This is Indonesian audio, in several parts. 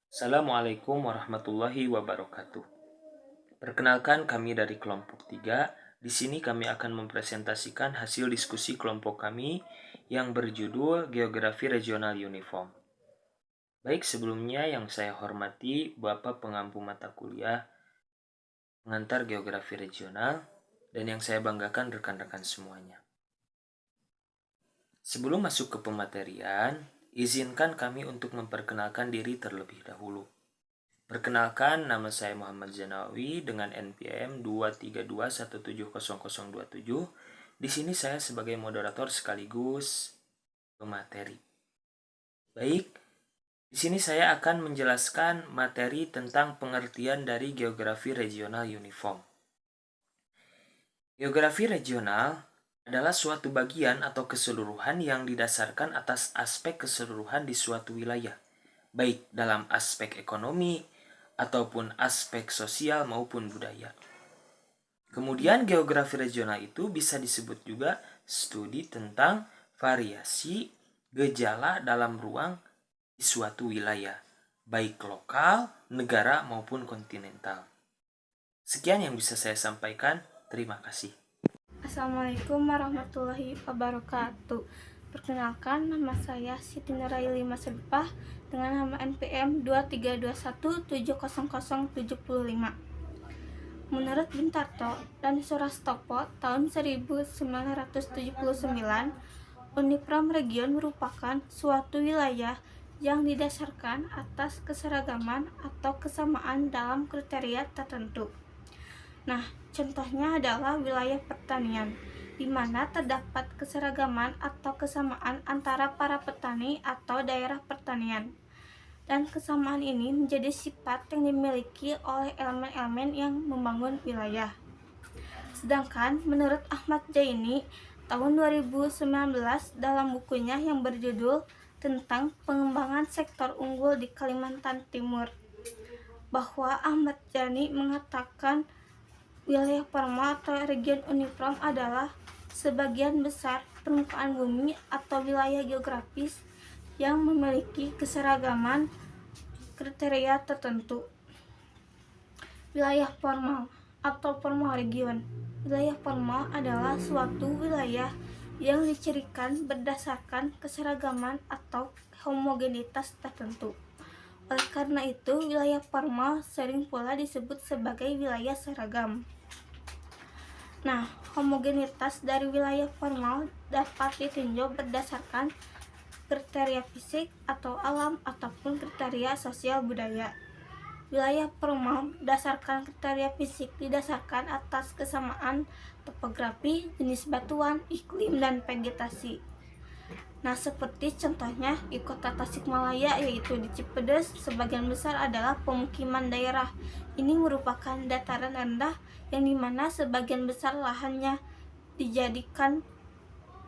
Assalamualaikum warahmatullahi wabarakatuh. Perkenalkan kami dari kelompok 3. Di sini kami akan mempresentasikan hasil diskusi kelompok kami yang berjudul Geografi Regional Uniform. Baik, sebelumnya yang saya hormati Bapak pengampu mata kuliah pengantar Geografi Regional dan yang saya banggakan rekan-rekan semuanya. Sebelum masuk ke pematerian, izinkan kami untuk memperkenalkan diri terlebih dahulu. Perkenalkan, nama saya Muhammad Zanawi dengan NPM 232170027. Di sini saya sebagai moderator sekaligus pemateri. Baik, di sini saya akan menjelaskan materi tentang pengertian dari geografi regional uniform. Geografi regional adalah suatu bagian atau keseluruhan yang didasarkan atas aspek keseluruhan di suatu wilayah, baik dalam aspek ekonomi ataupun aspek sosial maupun budaya. Kemudian geografi regional itu bisa disebut juga studi tentang variasi gejala dalam ruang di suatu wilayah, baik lokal, negara maupun kontinental. Sekian yang bisa saya sampaikan. Terima kasih. Assalamualaikum warahmatullahi wabarakatuh. Perkenalkan, nama saya Siti Nuraili Masrifah dengan nama NPM 232170075. Menurut Bintarto dan Surastopo tahun 1979, Uniform Region merupakan suatu wilayah yang didasarkan atas keseragaman atau kesamaan dalam kriteria tertentu. Nah, contohnya adalah wilayah pertanian, di mana terdapat keseragaman atau kesamaan antara para petani atau daerah pertanian. Dan kesamaan ini menjadi sifat yang dimiliki oleh elemen-elemen yang membangun wilayah. Sedangkan menurut Ahmad Jaini tahun 2019 dalam bukunya yang berjudul tentang pengembangan sektor unggul di Kalimantan Timur, bahwa Ahmad Jaini mengatakan wilayah formal atau region uniform adalah sebagian besar permukaan bumi atau wilayah geografis yang memiliki keseragaman kriteria tertentu. Wilayah formal atau formal region. Wilayah formal adalah suatu wilayah yang dicirikan berdasarkan keseragaman atau homogenitas tertentu. Oleh karena itu, wilayah formal sering pula disebut sebagai wilayah seragam. Nah, homogenitas dari wilayah formal dapat ditinjau berdasarkan kriteria fisik atau alam ataupun kriteria sosial budaya. Wilayah formal berdasarkan kriteria fisik didasarkan atas kesamaan topografi, jenis batuan, iklim, dan vegetasi. Nah, seperti contohnya di kota Tasikmalaya, yaitu di Cipedes, sebagian besar adalah pemukiman daerah. Ini merupakan dataran rendah yang dimana sebagian besar lahannya dijadikan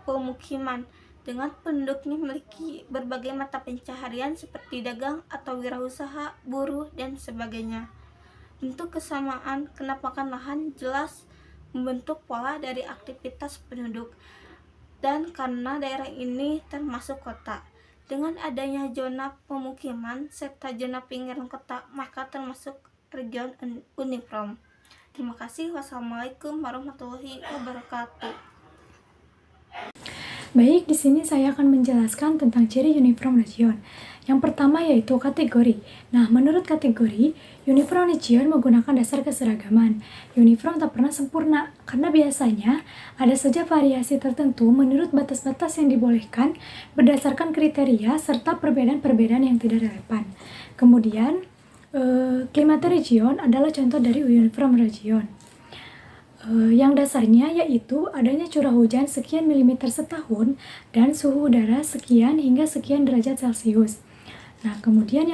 pemukiman dengan penduduknya memiliki berbagai mata pencaharian seperti dagang atau wirausaha, buruh, dan sebagainya. Bentuk kesamaan kenampakan lahan jelas membentuk pola dari aktivitas penduduk. Dan karena daerah ini termasuk kota, dengan adanya zona pemukiman serta zona pinggiran kota, maka termasuk region uniform. Terima kasih. Wassalamualaikum warahmatullahi wabarakatuh. Baik, di sini saya akan menjelaskan tentang ciri uniform region. Yang pertama yaitu kategori. Nah, menurut kategori, uniform region menggunakan dasar keseragaman. Uniform tak pernah sempurna, karena biasanya ada saja variasi tertentu menurut batas-batas yang dibolehkan berdasarkan kriteria serta perbedaan-perbedaan yang tidak relevan. Kemudian, climate region adalah contoh dari uniform region. Yang dasarnya yaitu adanya curah hujan sekian milimeter setahun dan suhu udara sekian hingga sekian derajat Celcius. Nah, kemudian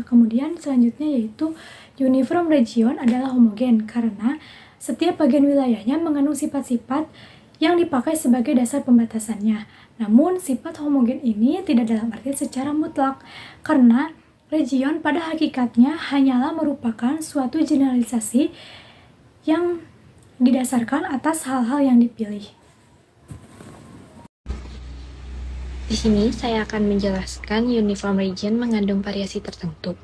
kemudian selanjutnya yaitu uniform region adalah homogen karena setiap bagian wilayahnya mengandung sifat-sifat yang dipakai sebagai dasar pembatasannya. Namun, sifat homogen ini tidak dalam arti secara mutlak karena region pada hakikatnya hanyalah merupakan suatu generalisasi yang didasarkan atas hal-hal yang dipilih. Di sini saya akan menjelaskan uniform region mengandung variasi tertentu.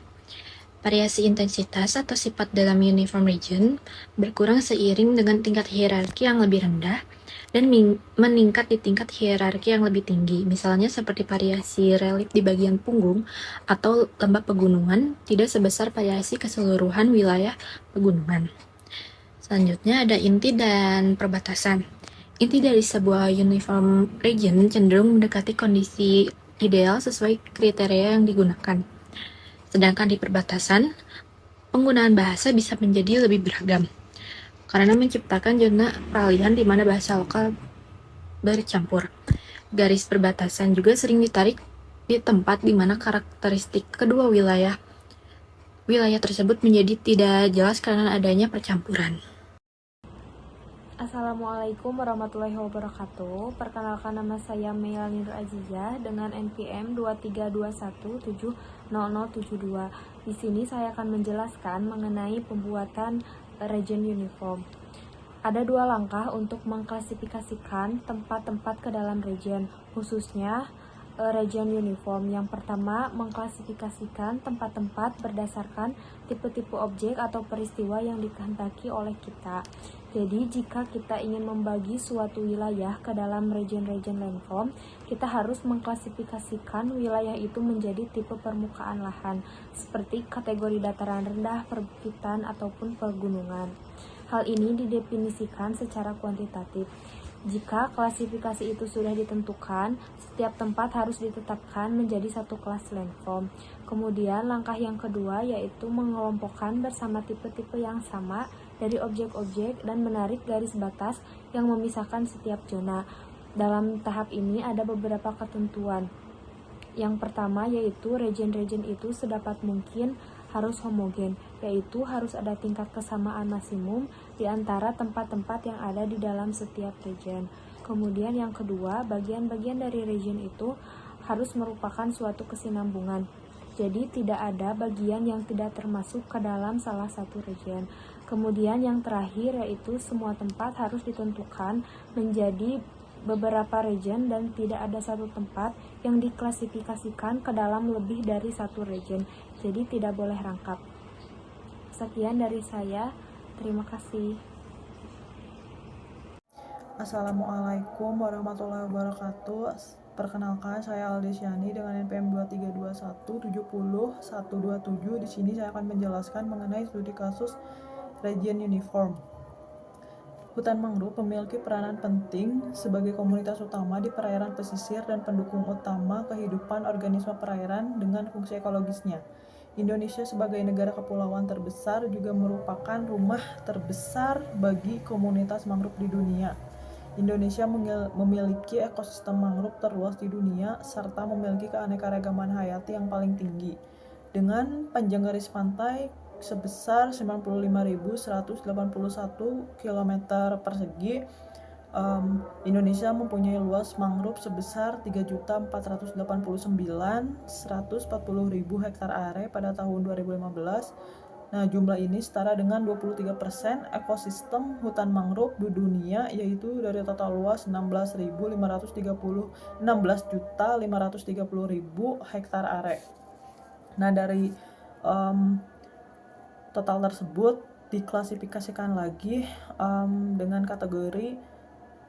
Variasi intensitas atau sifat dalam uniform region berkurang seiring dengan tingkat hierarki yang lebih rendah dan meningkat di tingkat hierarki yang lebih tinggi. Misalnya seperti variasi relief di bagian punggung atau lembah pegunungan tidak sebesar variasi keseluruhan wilayah pegunungan. Selanjutnya ada inti dan perbatasan. Inti dari sebuah uniform region cenderung mendekati kondisi ideal sesuai kriteria yang digunakan. Sedangkan di perbatasan, penggunaan bahasa bisa menjadi lebih beragam, karena menciptakan zona peralihan di mana bahasa lokal bercampur. Garis perbatasan juga sering ditarik di tempat di mana karakteristik kedua wilayah tersebut menjadi tidak jelas karena adanya percampuran. Assalamualaikum warahmatullahi wabarakatuh. Perkenalkan, nama saya Meilani Nur Azizah dengan NPM 232170072. Di sini saya akan menjelaskan mengenai pembuatan region uniform. Ada 2 langkah untuk mengklasifikasikan tempat-tempat ke dalam region, khususnya region uniform. Yang pertama, mengklasifikasikan tempat-tempat berdasarkan tipe-tipe objek atau peristiwa yang dikehendaki oleh kita. Jadi, jika kita ingin membagi suatu wilayah ke dalam region-region landform, kita harus mengklasifikasikan wilayah itu menjadi tipe permukaan lahan, seperti kategori dataran rendah, perbukitan, ataupun pegunungan. Hal ini didefinisikan secara kuantitatif. Jika klasifikasi itu sudah ditentukan, setiap tempat harus ditetapkan menjadi satu kelas landform. Kemudian langkah yang kedua yaitu mengelompokkan bersama tipe-tipe yang sama dari objek-objek dan menarik garis batas yang memisahkan setiap zona. Dalam tahap ini ada beberapa ketentuan. Yang pertama yaitu region-region itu sedapat mungkin harus homogen, yaitu harus ada tingkat kesamaan maksimum di antara tempat-tempat yang ada di dalam setiap region. Kemudian yang kedua, bagian-bagian dari region itu harus merupakan suatu kesinambungan. Jadi tidak ada bagian yang tidak termasuk ke dalam salah satu region. Kemudian yang terakhir yaitu semua tempat harus ditentukan menjadi beberapa region dan tidak ada satu tempat yang diklasifikasikan ke dalam lebih dari satu region. Jadi tidak boleh rangkap. Sekian dari saya. Terima kasih. Assalamualaikum warahmatullahi wabarakatuh. Perkenalkan, saya Aldesyani dengan NPM 232170127. Di sini saya akan menjelaskan mengenai studi kasus region uniform. Hutan mangrove memiliki peranan penting sebagai komunitas utama di perairan pesisir dan pendukung utama kehidupan organisme perairan dengan fungsi ekologisnya. Indonesia sebagai negara kepulauan terbesar juga merupakan rumah terbesar bagi komunitas mangrove di dunia. Indonesia memiliki ekosistem mangrove terluas di dunia serta memiliki keanekaragaman hayati yang paling tinggi. Dengan panjang garis pantai sebesar 95.181 km persegi, Indonesia mempunyai luas mangrove sebesar 3.489.140.000 hektar are pada tahun 2015. Nah, jumlah ini setara dengan 23% ekosistem hutan mangrove di dunia, yaitu dari total luas 16.530 hektar are. Nah, dari total tersebut diklasifikasikan lagi dengan kategori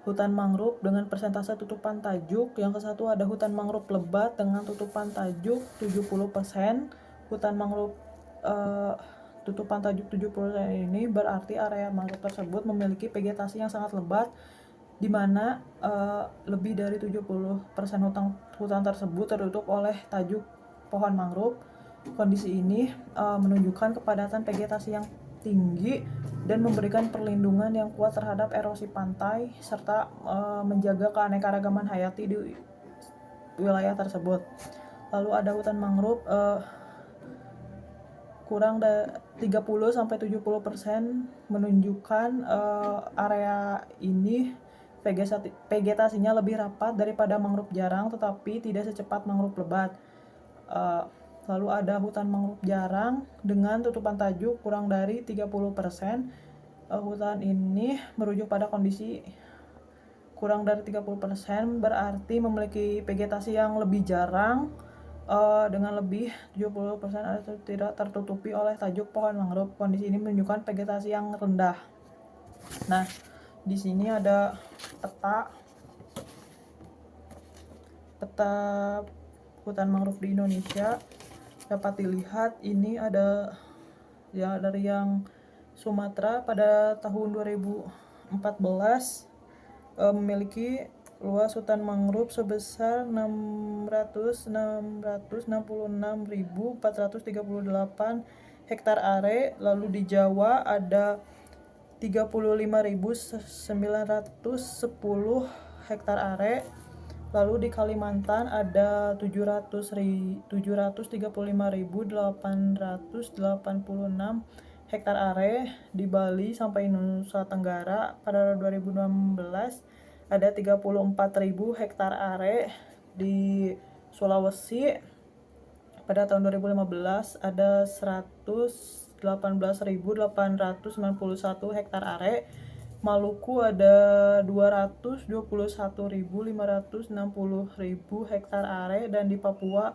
hutan mangrove dengan persentase tutupan tajuk. Yang ke satu ada hutan mangrove lebat dengan tutupan tajuk 70%. Hutan mangrove tutupan tajuk 70% ini berarti area mangrove tersebut memiliki vegetasi yang sangat lebat, di mana lebih dari 70% hutan tersebut tertutup oleh tajuk pohon mangrove. Kondisi ini menunjukkan kepadatan vegetasi yang tinggi dan memberikan perlindungan yang kuat terhadap erosi pantai serta menjaga keanekaragaman hayati di wilayah tersebut. Lalu ada hutan mangrove kurang 30-70% menunjukkan area ini vegetasinya lebih rapat daripada mangrove jarang, tetapi tidak secepat mangrove lebat. Lalu ada hutan mangrove jarang dengan tutupan tajuk kurang dari 30%. Hutan ini merujuk pada kondisi kurang dari 30% berarti memiliki vegetasi yang lebih jarang dengan lebih 70% atau tidak tertutupi oleh tajuk pohon mangrove. Kondisi ini menunjukkan vegetasi yang rendah. Nah, di sini ada peta hutan mangrove di Indonesia. Dapat dilihat ini ada ya dari yang Sumatera pada tahun 2014 memiliki luas hutan mangrove sebesar 666.438 hektar are. Lalu di Jawa ada 35.910 hektar are. Lalu di Kalimantan ada 735.886 hektar are. Di Bali sampai Nusa Tenggara pada 2016 ada 34.000 hektar are. Di Sulawesi pada tahun 2015 ada 118.891 hektar are. Maluku ada 221.560 hektar are, dan di Papua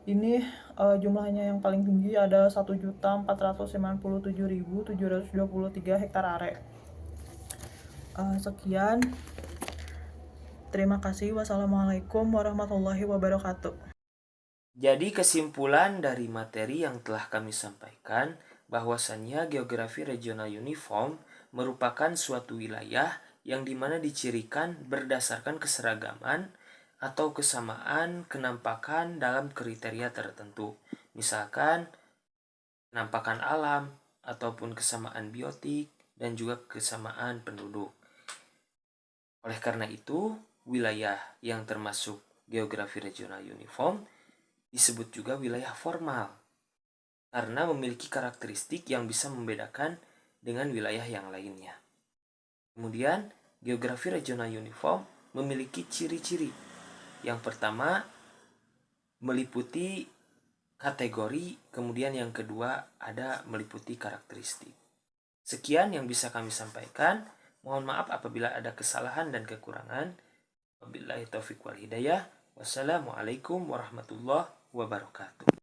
ini jumlahnya yang paling tinggi ada 1.497.723 hektar are. Sekian. Terima kasih. Wassalamualaikum warahmatullahi wabarakatuh. Jadi kesimpulan dari materi yang telah kami sampaikan bahwasannya geografi regional uniform merupakan suatu wilayah yang dimana dicirikan berdasarkan keseragaman atau kesamaan kenampakan dalam kriteria tertentu. Misalkan kenampakan alam ataupun kesamaan biotik dan juga kesamaan penduduk. Oleh karena itu, wilayah yang termasuk geografi regional uniform disebut juga wilayah formal karena memiliki karakteristik yang bisa membedakan dengan wilayah yang lainnya. Kemudian, geografi regional uniform memiliki ciri-ciri. Yang pertama, meliputi kategori, kemudian yang kedua ada meliputi karakteristik. Sekian yang bisa kami sampaikan. Mohon maaf apabila ada kesalahan dan kekurangan. Wabillahi taufiq wal hidayah. Wassalamualaikum warahmatullahi wabarakatuh.